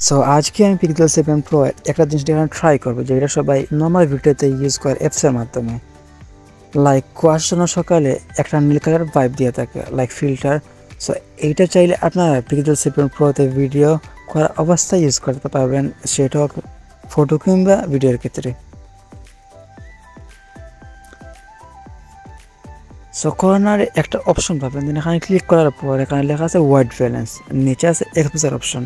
So আজকে আমি pixel 7 pro একটা জিনিস এখানে ট্রাই করবো, যেটা সবাই নর্মাল ভিডিওতে ইউজ করে অ্যাপসের মাধ্যমে। লাইক কুয়াশার সকালে একটা নীল কালার ভাইব দিয়ে থাকে, লাইক ফিল্টার। সো এইটা চাইলে আপনারা পিক্সেল 7 প্রোতে ভিডিও করার অবস্থায় ইউজ করতে পারবেন, সেটা হোক ফটো কিংবা ভিডিওর ক্ষেত্রে। সো কর্নার একটা অপশন পাবেন, এখানে ক্লিক করার পর এখানে লেখা আছে হোয়াইট ব্যালেন্স, নিচে আছে এক্সপোজার অপশন।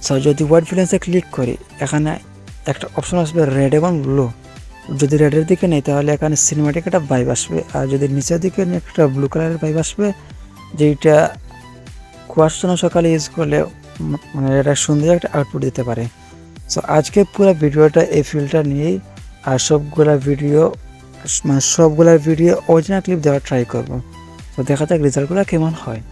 সো যদি হোয়াইট ব্যালেন্সে ক্লিক করি, এখানে একটা অপশন আসবে রেড এবং ব্লু। যদি রেডের দিকে নেই তাহলে এখানে সিনেমাটিক একটা ভাইব আসবে, আর যদি নিচের দিকে নিই একটা ব্লু কালারের ভাইব আসবে, যেটা কুয়াশানো সকালে ইউজ করলে মানে এটা সুন্দর একটা আউটপুট দিতে পারে। সো আজকে পুরো ভিডিওটা এই ফিল্টার নিয়েই, আর সবগুলা ভিডিও অরিজিনাল ক্লিপ দেওয়ার ট্রাই করবো। তো দেখা যাক রেজাল্টগুলো কেমন হয়।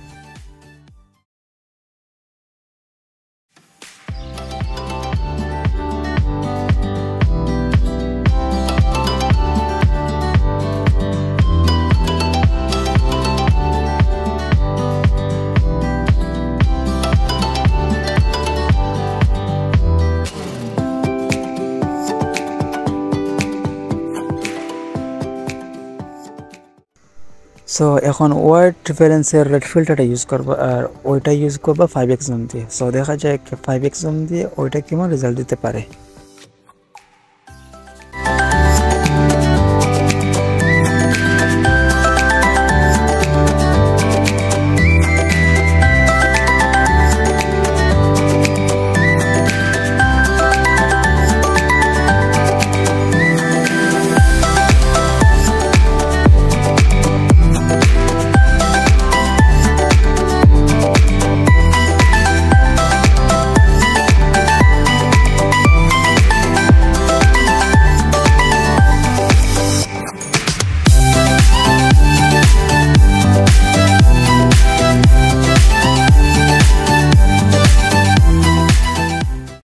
সো এখন হোয়াইট ব্যালেন্সের রেড ফিল্টারটা ইউজ করবো, আর ওইটা ইউজ করবো 5x জুম দিয়ে। সো দেখা যায় 5x জুম দিয়ে ওইটা কেমন রেজাল্ট দিতে পারে।